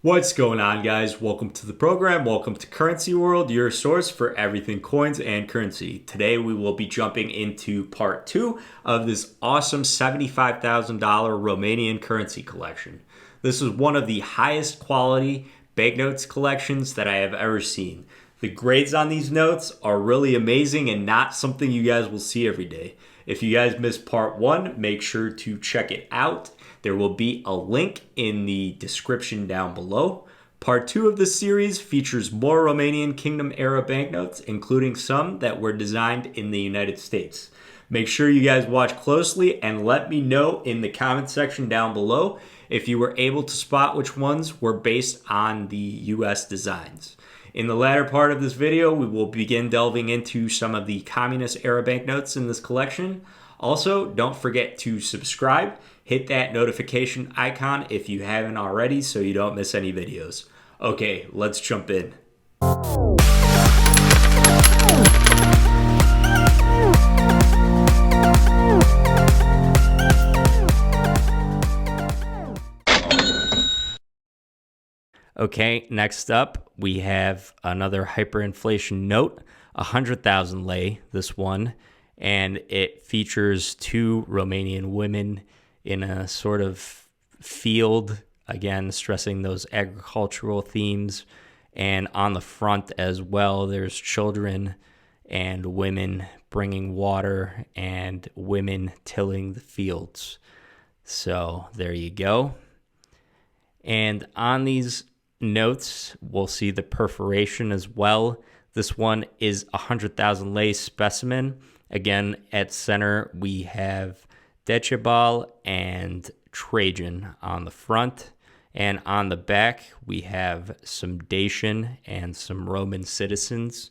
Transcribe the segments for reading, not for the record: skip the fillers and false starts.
What's going on, guys? Welcome to the program. Welcome to Currency World, your source for everything coins and currency. Today we will be jumping into part 2 of this awesome $75,000 Romanian currency collection. This is one of the highest quality banknotes collections that I have ever seen. The grades on these notes are really amazing and not something you guys will see every day. If you guys missed part 1, make sure to check it out. There will be a link in the description down below. Part 2 of this series features more Romanian Kingdom era banknotes, including some that were designed in the United States. Make sure you guys watch closely and let me know in the comment section down below if you were able to spot which ones were based on the US designs. In the latter part of this video, we will begin delving into some of the communist era banknotes in this collection. Also, don't forget to subscribe. Hit that notification icon if you haven't already so you don't miss any videos. Okay, let's jump in. Okay, next up we have another hyperinflation note, 100,000 lei, this one, and it features two Romanian women in a sort of field, again, stressing those agricultural themes. And on the front as well, there's children and women bringing water and women tilling the fields. So there you go. And on these notes, we'll see the perforation as well. This one is 100,000 lei specimen. Again, at center, we have Decebal and Trajan on the front, and on the back we have some Dacian and some Roman citizens.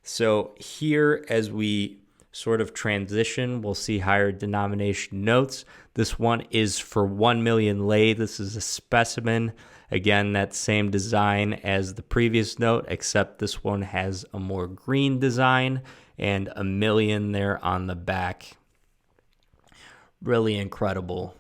So here, as we sort of transition, we'll see higher denomination notes. This one is for 1 million lei. This is a specimen. Again, that same design as the previous note, except this one has a more green design and a million there on the back. Really incredible.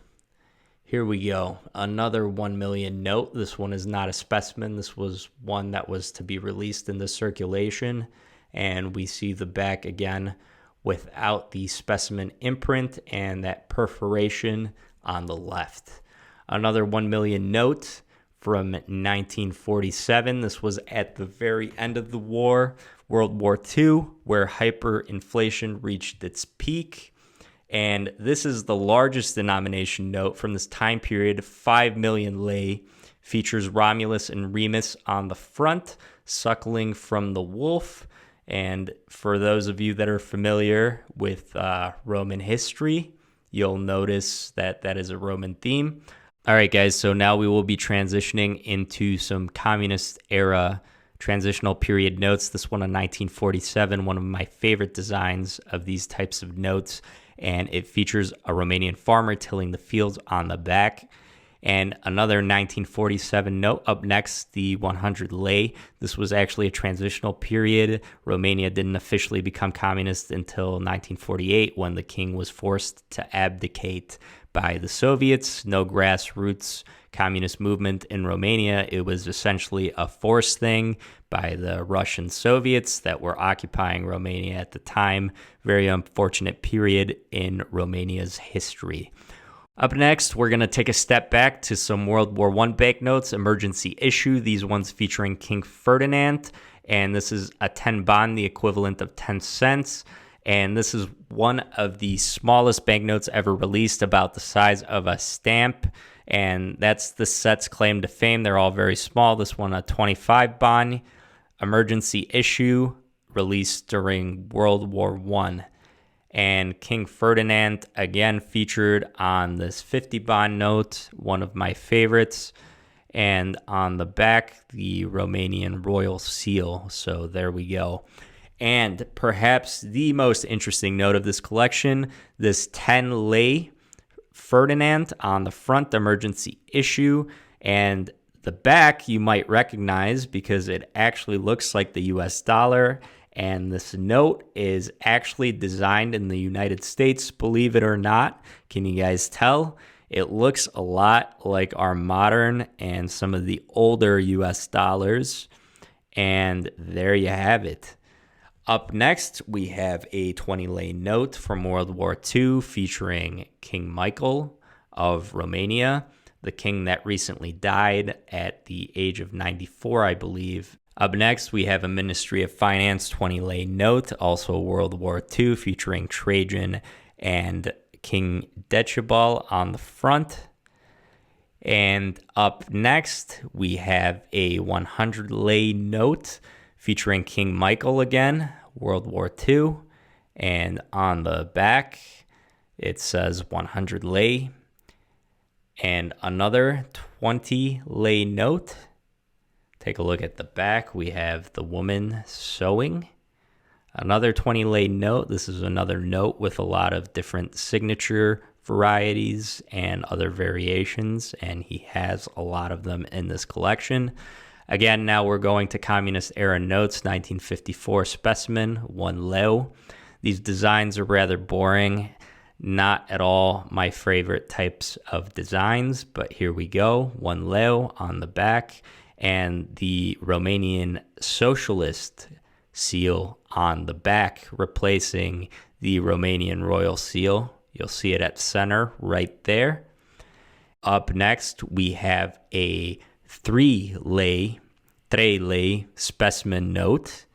Here we go. Another 1 million note. This one is not a specimen. This was one that was to be released into circulation. And we see the back again without the specimen imprint and that perforation on the left. Another 1 million note from 1947. This was at the very end of the war, World War II, where hyperinflation reached its peak. And this is the largest denomination note from this time period, 5 million lei, features Romulus and Remus on the front, suckling from the wolf. And for those of you that are familiar with Roman history, you'll notice that that is a Roman theme. All right, guys, so now we will be transitioning into some communist era transitional period notes. This one in 1947, one of my favorite designs of these types of notes. And it features a Romanian farmer tilling the fields on the back. And another 1947 note up next, the 100 lei. This was actually a transitional period. Romania didn't officially become communist until 1948 when the king was forced to abdicate by the Soviets. No grassroots communist movement in Romania. It was essentially a forced thing by the Russian Soviets that were occupying Romania at the time. Very unfortunate period in Romania's history. Up next, we're going to take a step back to some World War I banknotes, emergency issue. These ones featuring King Ferdinand, and this is a 10 bond, the equivalent of 10 cents. And this is one of the smallest banknotes ever released, about the size of a stamp. And that's the set's claim to fame. They're all very small. This one, a 25 bond, emergency issue, released during World War I. And King Ferdinand, again, featured on this 50 bond note, one of my favorites. And on the back, the Romanian royal seal. So there we go. And perhaps the most interesting note of this collection, this 10 lei Ferdinand on the front, emergency issue. And the back you might recognize because it actually looks like the US dollar. And this note is actually designed in the United States, believe it or not. Can you guys tell? It looks a lot like our modern and some of the older US dollars. And there you have it. Up next, we have a 20 Lei note from World War II featuring King Michael of Romania, the king that recently died at the age of 94, I believe. Up next, we have a Ministry of Finance 20 Lei note, also World War II, featuring Trajan and King Decibel on the front. And up next, we have a 100 Lei note featuring King Michael again, World War II. And on the back, it says 100 Lei. And another 20 Lei note. Take a look at the back. We have the woman sewing. Another 20 Lei note. This is another note with a lot of different signature varieties and other variations, and he has a lot of them in this collection. Again, now we're going to Communist era notes, 1954 specimen, 1 leu. These designs are rather boring, not at all my favorite types of designs, but here we go, 1 leu on the back, and the Romanian Socialist seal on the back, replacing the Romanian royal seal. You'll see it at center right there. Up next, we have a 3 lei specimen note.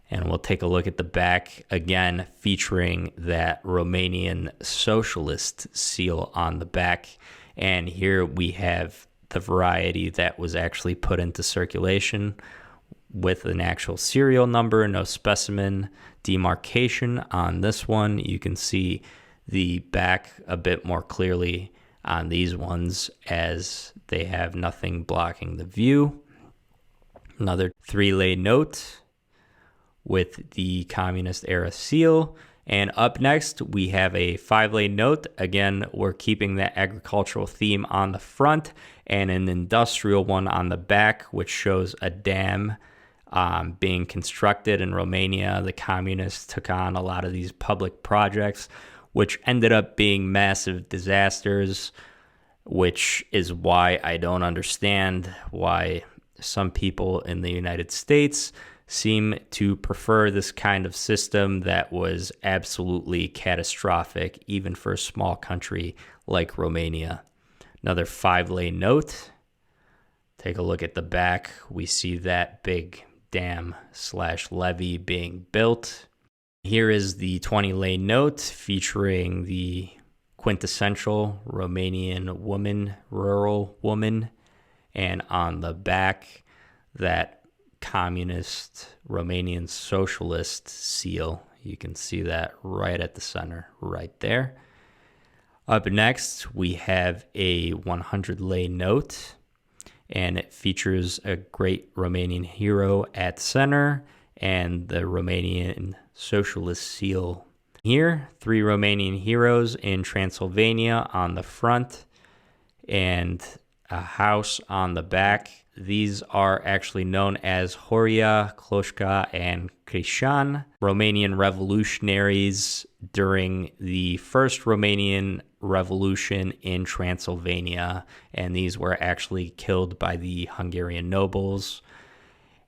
And we'll take a look at the back again, featuring that Romanian Socialist seal on the back. And here we have the variety that was actually put into circulation with an actual serial number, no specimen demarcation on this one. You can see the back a bit more clearly on these ones as they have nothing blocking the view. Another 3 Lei note with the communist era seal. And up next, we have a 5 Lei note. Again, we're keeping that agricultural theme on the front and an industrial one on the back, which shows a dam being constructed in Romania. The communists took on a lot of these public projects, which ended up being massive disasters, which is why I don't understand why some people in the United States seem to prefer this kind of system that was absolutely catastrophic, even for a small country like Romania. Another 5 Lei note. Take a look at the back. We see that big dam/levee being built. Here is the 20 Lei note featuring the quintessential Romanian woman, rural woman, and on the back, that communist Romanian Socialist seal. You can see that right at the center, right there. Up next, we have a 100 Lei note, and it features a great Romanian hero at center and the Romanian Socialist seal. Here, 3 Romanian heroes in Transylvania on the front and a house on the back. These are actually known as Horia, Cloșca, and Crișan, Romanian revolutionaries during the first Romanian Revolution in Transylvania, and these were actually killed by the Hungarian nobles.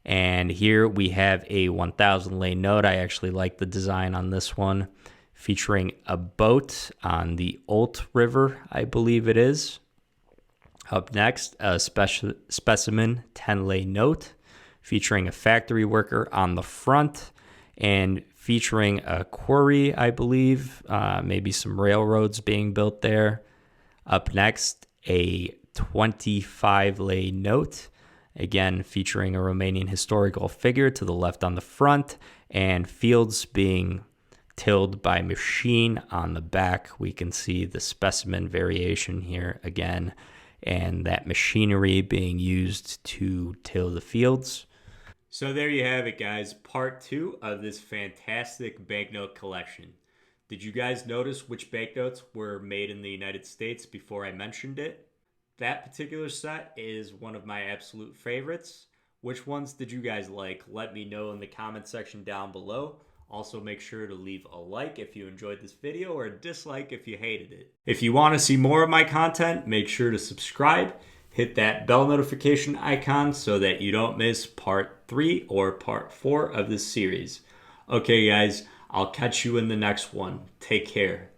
And here we have a 1,000 Lei note. I actually like the design on this one, featuring a boat on the Olt River, I believe it is. Up next, a specimen 10 Lei note, featuring a factory worker on the front and featuring a quarry, I believe, maybe some railroads being built there. Up next, a 25 Lei note, again featuring a Romanian historical figure to the left on the front and fields being tilled by machine on the back. We can see the specimen variation here again, and that machinery being used to till the fields. So there you have it, guys. Part 2 of this fantastic banknote collection. Did you guys notice which banknotes were made in the United States before I mentioned it? That particular set is one of my absolute favorites. Which ones did you guys like? Let me know in the comment section down below. Also, make sure to leave a like if you enjoyed this video or a dislike if you hated it. If you want to see more of my content, make sure to subscribe. Hit that bell notification icon so that you don't miss part 3 or part 4 of this series. Okay, guys, I'll catch you in the next one. Take care.